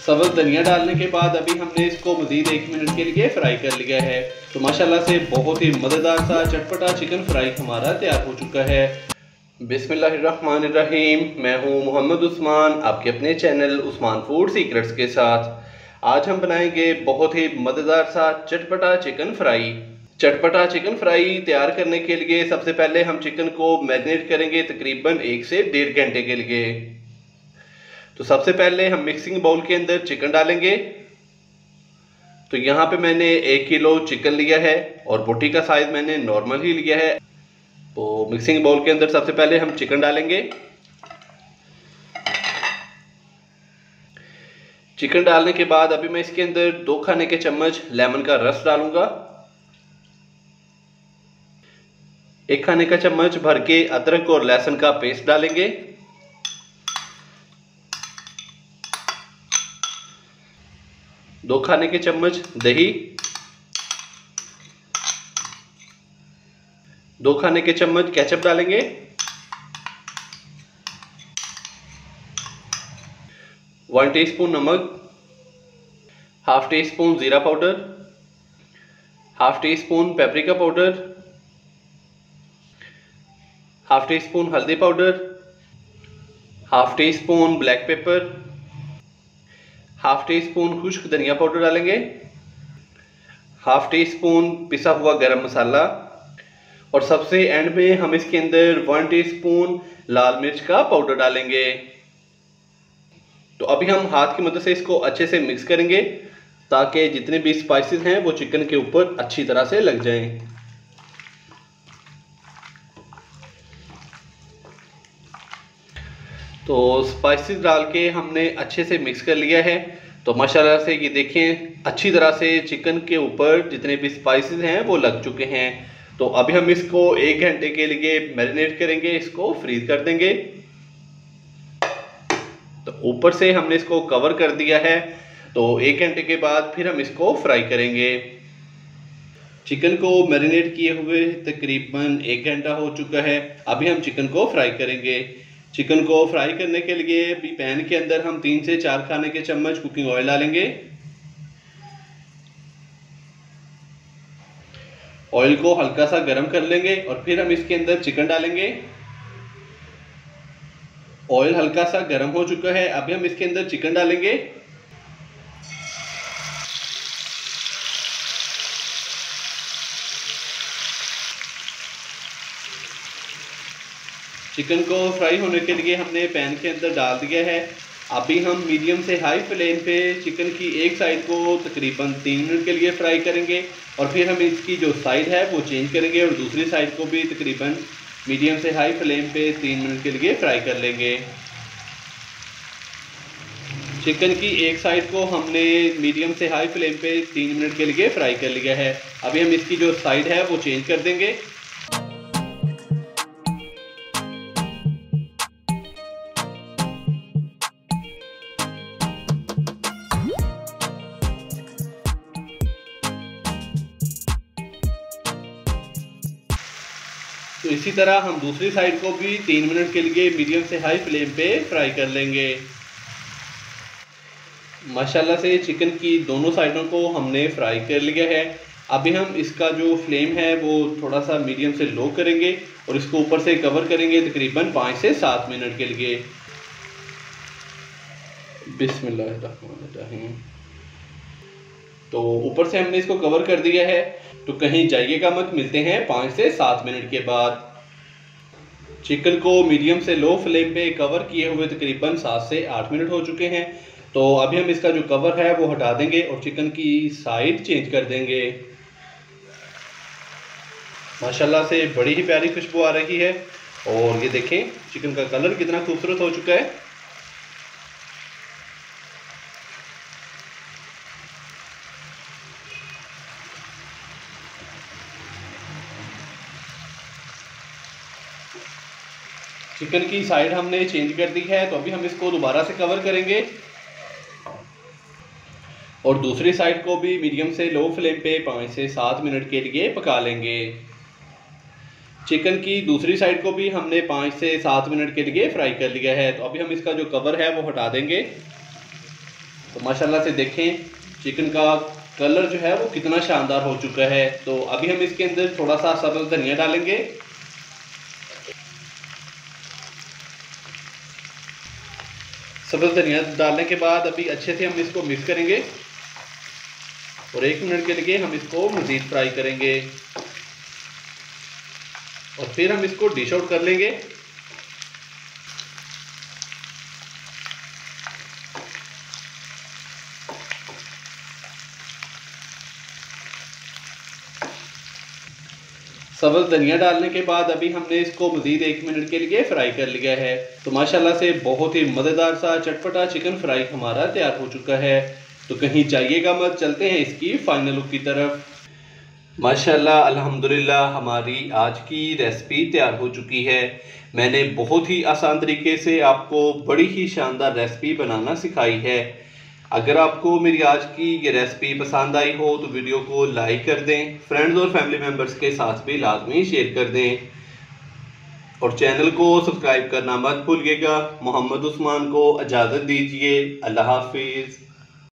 सब्ज़ धनिया डालने के बाद अभी हमने इसको मज़ीद 1 मिनट के लिए फ्राई कर लिया है। तो माशाल्लाह से बहुत ही मज़ेदार सा चटपटा चिकन फ्राई हमारा तैयार हो चुका है। बिस्मिल्लाहिर्रहमानिर्रहीम। मैं हूँ मोहम्मद उस्मान, आपके अपने चैनल उस्मान फूड सीक्रेट्स के साथ। आज हम बनाएंगे बहुत ही मज़ेदार सा चटपटा चिकन फ्राई। चटपटा चिकन फ्राई तैयार करने के लिए सबसे पहले हम चिकन को मैरिनेट करेंगे तकरीबन 1 से 1.5 घंटे के लिए। तो सबसे पहले हम मिक्सिंग बाउल के अंदर चिकन डालेंगे। तो यहाँ पे मैंने 1 किलो चिकन लिया है और बोटी का साइज मैंने नॉर्मल ही लिया है। तो मिक्सिंग बाउल के अंदर सबसे पहले हम चिकन डालेंगे। चिकन डालने के बाद अभी मैं इसके अंदर 2 खाने के चम्मच लेमन का रस डालूंगा। 1 खाने का चम्मच भर के अदरक और लहसुन का पेस्ट डालेंगे। 2 खाने के चम्मच दही, 2 खाने के चम्मच केचप डालेंगे। 1 टीस्पून नमक, हाफ टी स्पून जीरा powder, half teaspoon paprika powder, half teaspoon हल्दी powder, half teaspoon black pepper, half teaspoon खुश्क धनिया पाउडर डालेंगे, हाफ टी स्पून पिसा हुआ गरम मसाला और सबसे एंड में हम इसके अंदर 1 टीस्पून लाल मिर्च का पाउडर डालेंगे। तो अभी हम हाथ की मदद से इसको अच्छे से मिक्स करेंगे ताकि जितने भी स्पाइसेस हैं वो चिकन के ऊपर अच्छी तरह से लग जाएं। तो स्पाइसेस डाल के हमने अच्छे से मिक्स कर लिया है। तो माशाल्लाह से ये देखें अच्छी तरह से चिकन के ऊपर जितने भी स्पाइसेस हैं वो लग चुके हैं। तो अभी हम इसको 1 घंटे के लिए मैरिनेट करेंगे, इसको फ्रीज कर देंगे। तो ऊपर से हमने इसको कवर कर दिया है। तो 1 घंटे के बाद फिर हम इसको फ्राई करेंगे। चिकन को मैरिनेट किए हुए तकरीबन 1 घंटा हो चुका है। अभी हम चिकन को फ्राई करेंगे। चिकन को फ्राई करने के लिए भी पैन के अंदर हम 3 से 4 खाने के चम्मच कुकिंग ऑयल डालेंगे। ऑयल को हल्का सा गर्म कर लेंगे और फिर हम इसके अंदर चिकन डालेंगे। ऑयल हल्का सा गर्म हो चुका है। अभी हम इसके अंदर चिकन डालेंगे। चिकन को फ्राई होने के लिए हमने पैन के अंदर डाल दिया है। अभी हम मीडियम से हाई फ्लेम पे चिकन की एक साइड को तकरीबन 3 मिनट के लिए फ्राई करेंगे और फिर हम इसकी जो साइड है वो चेंज करेंगे और दूसरी साइड को भी तकरीबन मीडियम से हाई फ्लेम पे 3 मिनट के लिए फ्राई कर लेंगे। चिकन की एक साइड को हमने मीडियम से हाई फ्लेम पे 3 मिनट के लिए फ्राई कर लिया है। अभी हम इसकी जो साइड है वो चेंज कर देंगे। तो इसी तरह हम दूसरी साइड को भी 3 मिनट के लिए मीडियम से हाई फ्लेम पे फ्राई कर लेंगे। माशाल्लाह से चिकन की दोनों साइडों को हमने फ्राई कर लिया है। अभी हम इसका जो फ्लेम है वो थोड़ा सा मीडियम से लो करेंगे और इसको ऊपर से कवर करेंगे तकरीबन 5 से 7 मिनट के लिए। बिस्मिल्लाहिर्रहमानिर्रहीम। तो ऊपर से हमने इसको कवर कर दिया है। तो कहीं जाइएगा मत, मिलते हैं 5 से 7 मिनट के बाद। चिकन को मीडियम से लो फ्लेम पे कवर किए हुए तकरीबन 7 से 8 मिनट हो चुके हैं। तो अभी हम इसका जो कवर है वो हटा देंगे और चिकन की साइड चेंज कर देंगे। माशाल्लाह से बड़ी ही प्यारी खुशबू आ रही है और ये देखें चिकन का कलर कितना खूबसूरत हो चुका है। चिकन की साइड हमने चेंज कर दी है। तो अभी हम इसको दोबारा से कवर करेंगे और दूसरी साइड को भी मीडियम से लो फ्लेम पे 5 से 7 मिनट के लिए पका लेंगे। चिकन की दूसरी साइड को भी हमने 5 से 7 मिनट के लिए फ्राई कर लिया है। तो अभी हम इसका जो कवर है वो हटा देंगे। तो माशाल्लाह से देखें चिकन का कलर जो है वो कितना शानदार हो चुका है। तो अभी हम इसके अंदर थोड़ा सा सब्ज़ धनिया डालेंगे। सब्ज़ धनिया डालने के बाद अभी अच्छे से हम इसको मिक्स करेंगे और 1 मिनट के लिए हम इसको मज़ीद फ्राई करेंगे और फिर हम इसको डिश आउट कर लेंगे। सब्ज़ धनिया डालने के बाद अभी हमने इसको मज़ीद 1 मिनट के लिए फ्राई कर लिया है। तो माशाल्लाह से बहुत ही मज़ेदार सा चटपटा चिकन फ्राई हमारा तैयार हो चुका है। तो कहीं जाइएगा मत, चलते हैं इसकी फाइनल लुक की तरफ। माशाल्लाह अल्हम्दुलिल्लाह हमारी आज की रेसिपी तैयार हो चुकी है। मैंने बहुत ही आसान तरीके से आपको बड़ी ही शानदार रेसिपी बनाना सिखाई है। अगर आपको मेरी आज की ये रेसिपी पसंद आई हो तो वीडियो को लाइक कर दें, फ्रेंड्स और फैमिली मेम्बर्स के साथ भी लाजमी शेयर कर दें और चैनल को सब्सक्राइब करना मत भूलिएगा। मोहम्मद उस्मान को इजाज़त दीजिए। अल्लाह हाफिज़।